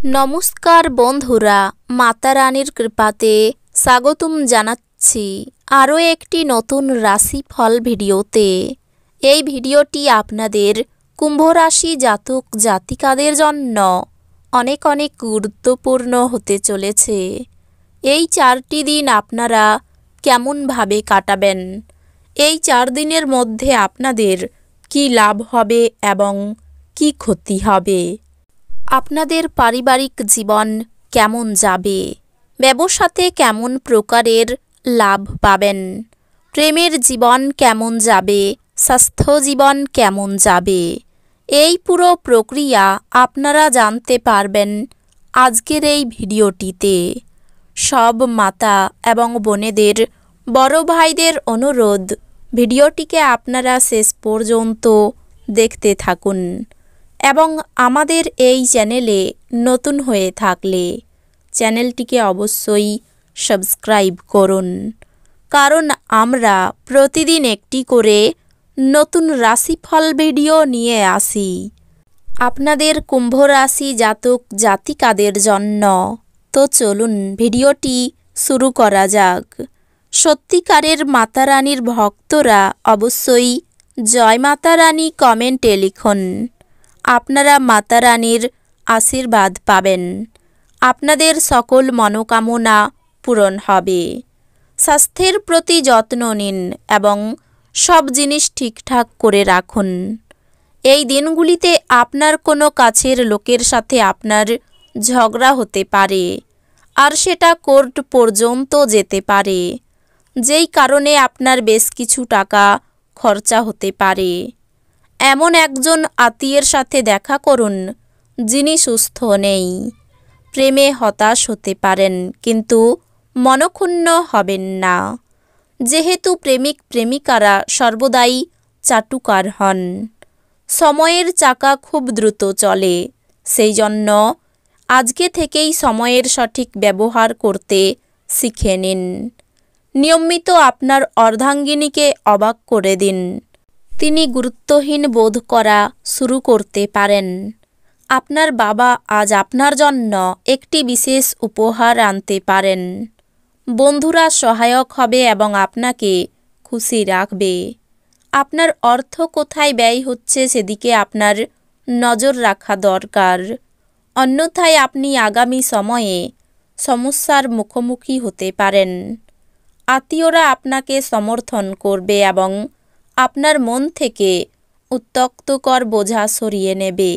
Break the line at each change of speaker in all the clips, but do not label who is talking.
নমস্কার বন্ধুরা, মাতা রানীর কৃপাতে স্বাগতম জানাচ্ছি আরও একটি নতুন রাশিফল ভিডিওতে। এই ভিডিওটি আপনাদের কুম্ভ রাশি জাতক জাতিকাদের জন্য অনেক অনেক গুরুত্বপূর্ণ হতে চলেছে। এই 4টি দিন আপনারা কেমনভাবে কাটাবেন, এই 4 দিনের মধ্যে আপনাদের কি লাভ হবে এবং কি ক্ষতি হবে, আপনাদের পারিবারিক জীবন কেমন যাবে, ব্যবসাতে কেমন প্রকারের লাভ পাবেন, প্রেমের জীবন কেমন যাবে, স্বাস্থ্য জীবন কেমন যাবে, এই পুরো প্রক্রিয়া আপনারা জানতে পারবেন আজকের এই ভিডিওটিতে। সব মাতা এবং বোনেদের, বড় ভাইদের অনুরোধ, ভিডিওটিকে আপনারা শেষ পর্যন্ত দেখতে থাকুন এবং আমাদের এই চ্যানেলে নতুন হয়ে থাকলে চ্যানেলটিকে অবশ্যই সাবস্ক্রাইব করুন, কারণ আমরা প্রতিদিন একটি করে নতুন রাশিফল ভিডিও নিয়ে আসি আপনাদের কুম্ভ রাশি জাতক জাতিকাদের জন্য। তো চলুন ভিডিওটি শুরু করা যাক। সত্যিকারের মাতা রানীর ভক্তরা অবশ্যই জয় মাতা রানী কমেন্টে লিখুন। আপনারা মাতা রানীর আশীর্বাদ পাবেন, আপনাদের সকল মনোকামনা পূরণ হবে। স্বাস্থ্যের প্রতি যত্ন নিন এবং সব জিনিস ঠিকঠাক করে রাখুন। এই দিনগুলিতে আপনার কোনো কাছের লোকের সাথে আপনার ঝগড়া হতে পারে, আর সেটা কোর্ট পর্যন্ত যেতে পারে, যেই কারণে আপনার বেশ কিছু টাকা খরচা হতে পারে। এমন একজন আত্মীয়ের সাথে দেখা করুন যিনি সুস্থ নেই। প্রেমে হতাশ হতে পারেন, কিন্তু মনক্ষুণ্ণ হবেন না, যেহেতু প্রেমিক প্রেমিকারা সর্বদাই চাটুকার হন। সময়ের চাকা খুব দ্রুত চলে, সেই জন্য আজকে থেকেই সময়ের সঠিক ব্যবহার করতে শিখে নিন। নিয়মিত আপনার অর্ধাঙ্গিনীকে অবাক করে দিন, তিনি গুরুত্বহীন বোধ করা শুরু করতে পারেন। আপনার বাবা আজ আপনার জন্য একটি বিশেষ উপহার আনতে পারেন। বন্ধুরা সহায়ক হবে এবং আপনাকে খুশি রাখবে। আপনার অর্থ কোথায় ব্যয় হচ্ছে সেদিকে আপনার নজর রাখা দরকার, অন্যথায় আপনি আগামী সময়ে সমস্যার মুখোমুখি হতে পারেন। আত্মীয়রা আপনাকে সমর্থন করবে এবং আপনার মন থেকে উত্ত্যক্তকর বোঝা সরিয়ে নেবে।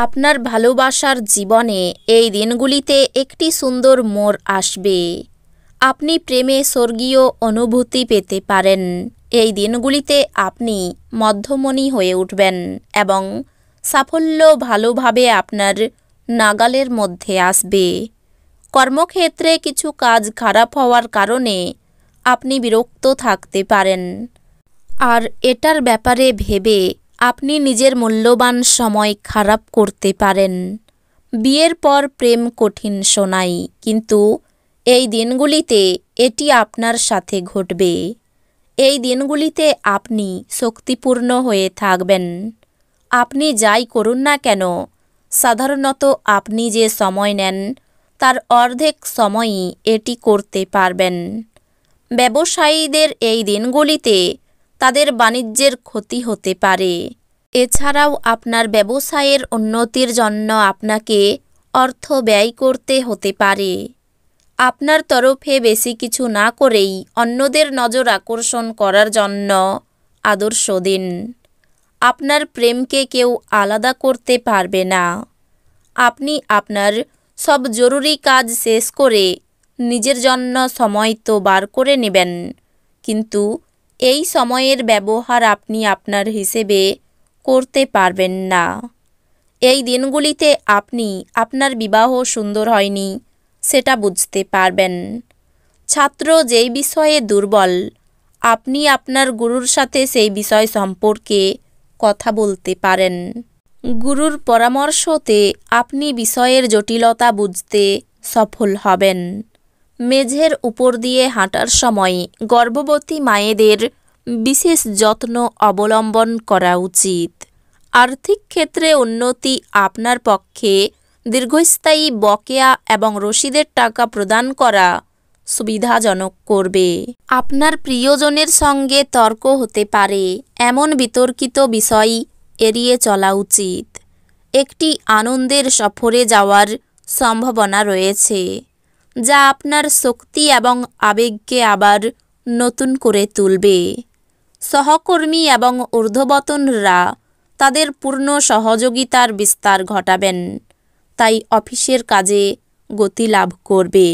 আপনার ভালোবাসার জীবনে এই দিনগুলিতে একটি সুন্দর মোড় আসবে। আপনি প্রেমে স্বর্গীয় অনুভূতি পেতে পারেন। এই দিনগুলিতে আপনি মধ্যমণি হয়ে উঠবেন এবং সাফল্য ভালোভাবে আপনার নাগালের মধ্যে আসবে। কর্মক্ষেত্রে কিছু কাজ খারাপ হওয়ার কারণে আপনি বিরক্ত থাকতে পারেন, আর এটার ব্যাপারে ভেবে আপনি নিজের মূল্যবান সময় খারাপ করতে পারেন। বিয়ের পর প্রেম কঠিন শোনায়, কিন্তু এই দিনগুলিতে এটি আপনার সাথে ঘটবে। এই দিনগুলিতে আপনি শক্তিপূর্ণ হয়ে থাকবেন। আপনি যাই করুন না কেন, সাধারণত আপনি যে সময় নেন তার অর্ধেক সময়ই এটি করতে পারবেন। ব্যবসায়ীদের এই দিনগুলিতে তাদের বাণিজ্যের ক্ষতি হতে পারে। এছাড়াও আপনার ব্যবসায়ের উন্নতির জন্য আপনাকে অর্থ ব্যয় করতে হতে পারে। আপনার তরফে বেশি কিছু না করেই অন্যদের নজর আকর্ষণ করার জন্য আদর্শ দিন। আপনার প্রেমকে কেউ আলাদা করতে পারবে না। আপনি আপনার সব জরুরি কাজ শেষ করে নিজের জন্য সময় তো বার করে নেবেন, কিন্তু এই সময়ের ব্যবহার আপনি আপনার হিসেবে করতে পারবেন না। এই দিনগুলিতে আপনি আপনার বিবাহ সুন্দর হয়নি সেটা বুঝতে পারবেন। ছাত্র যেই বিষয়ে দুর্বল, আপনি আপনার গুরুর সাথে সেই বিষয় সম্পর্কে কথা বলতে পারেন। গুরুর পরামর্শতে আপনি বিষয়ের জটিলতা বুঝতে সফল হবেন। মেঝের উপর দিয়ে হাঁটার সময় গর্ভবতী মায়েদের বিশেষ যত্ন অবলম্বন করা উচিত। আর্থিক ক্ষেত্রে উন্নতি আপনার পক্ষে দীর্ঘস্থায়ী বকেয়া এবং রসিদের টাকা প্রদান করা সুবিধাজনক করবে। আপনার প্রিয়জনের সঙ্গে তর্ক হতে পারে, এমন বিতর্কিত বিষয় এড়িয়ে চলা উচিত। একটি আনন্দের সফরে যাওয়ার সম্ভাবনা রয়েছে, যা আপনার শক্তি এবং আবেগকে আবার নতুন করে তুলবে। সহকর্মী এবং ঊর্ধ্বতনরা তাদের পূর্ণ সহযোগিতার বিস্তার ঘটাবেন, তাই অফিসের কাজে গতি লাভ করবে।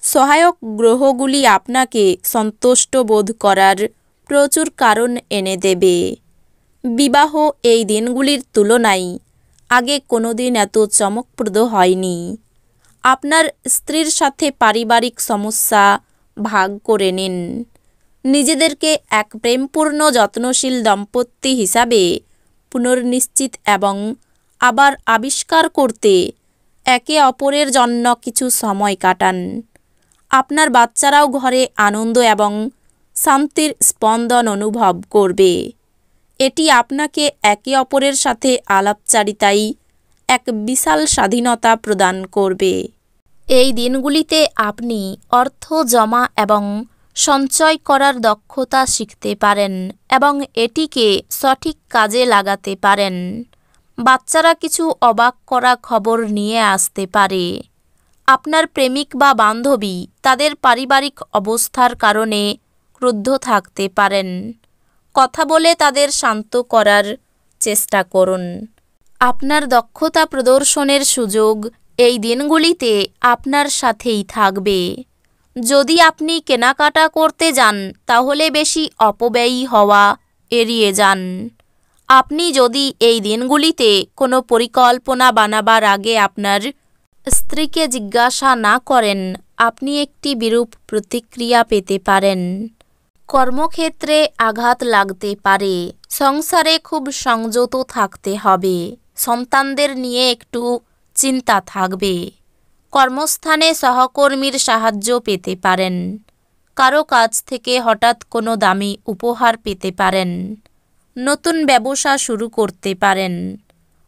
সহায়ক গ্রহগুলি আপনাকে সন্তুষ্ট বোধ করার প্রচুর কারণ এনে দেবে। বিবাহ এই দিনগুলির তুলনায় আগে কোনোদিন এত চমকপ্রদ হয়নি। আপনার স্ত্রীর সাথে পারিবারিক সমস্যা ভাগ করে নিন। নিজেদেরকে এক প্রেমপূর্ণ যত্নশীল দম্পতি হিসাবে পুনর্নিশ্চিত এবং আবার আবিষ্কার করতে একে অপরের জন্য কিছু সময় কাটান। আপনার বাচ্চারাও ঘরে আনন্দ এবং শান্তির স্পন্দন অনুভব করবে। এটি আপনাকে একে অপরের সাথে আলাপচারিতায় এক বিশাল স্বাধীনতা প্রদান করবে। এই দিনগুলিতে আপনি অর্থ জমা এবং সঞ্চয় করার দক্ষতা শিখতে পারেন এবং এটিকে সঠিক কাজে লাগাতে পারেন। বাচ্চারা কিছু অবাক করা খবর নিয়ে আসতে পারে। আপনার প্রেমিক বা বান্ধবী তাদের পারিবারিক অবস্থার কারণে ক্রুদ্ধ থাকতে পারেন। কথা বলে তাদের শান্ত করার চেষ্টা করুন। আপনার দক্ষতা প্রদর্শনের সুযোগ এই দিনগুলিতে আপনার সাথেই থাকবে। যদি আপনি কেনাকাটা করতে যান, তাহলে বেশি অপব্যয়ী হওয়া এড়িয়ে যান। আপনি যদি এই দিনগুলিতে কোনো পরিকল্পনা বানাবার আগে আপনার স্ত্রীকে জিজ্ঞাসা না করেন, আপনি একটি বিরূপ প্রতিক্রিয়া পেতে পারেন। কর্মক্ষেত্রে আঘাত লাগতে পারে। সংসারে খুব সংযত থাকতে হবে। সন্তানদের নিয়ে একটু চিন্তা থাকবে। কর্মস্থানে সহকর্মীর সাহায্য পেতে পারেন। কারো কাছ থেকে হঠাৎ কোনো দামি উপহার পেতে পারেন। নতুন ব্যবসা শুরু করতে পারেন।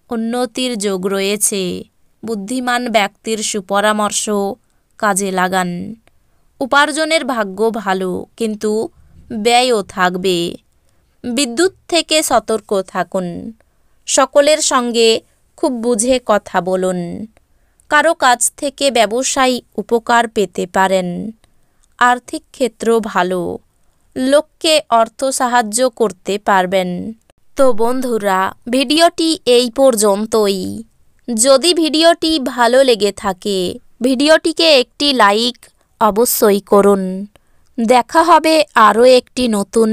উন্নতির যোগ রয়েছে। বুদ্ধিমান ব্যক্তির সুপরামর্শ কাজে লাগান। উপার্জনের ভাগ্য ভালো, কিন্তু ব্যয়ও থাকবে। বিদ্যুৎ থেকে সতর্ক থাকুন। সকলের সঙ্গে খুব বুঝে কথা বলুন। কারো কাছ থেকে ব্যবসায়ী উপকার পেতে পারেন। আর্থিক ক্ষেত্র ভালো। লোককে অর্থ সাহায্য করতে পারবেন। তো বন্ধুরা, ভিডিওটি এই পর্যন্তই। যদি ভিডিওটি ভালো লেগে থাকে, ভিডিওটিকে একটি লাইক অবশ্যই করুন। দেখা হবে আরও একটি নতুন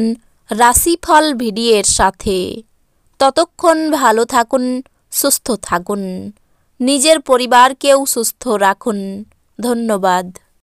রাশিফল ভিডিওর সাথে। ততক্ষণ ভালো থাকুন, সুস্থ থাকুন। নিজের পরিবারকেও সুস্থ রাখুন। ধন্যবাদ।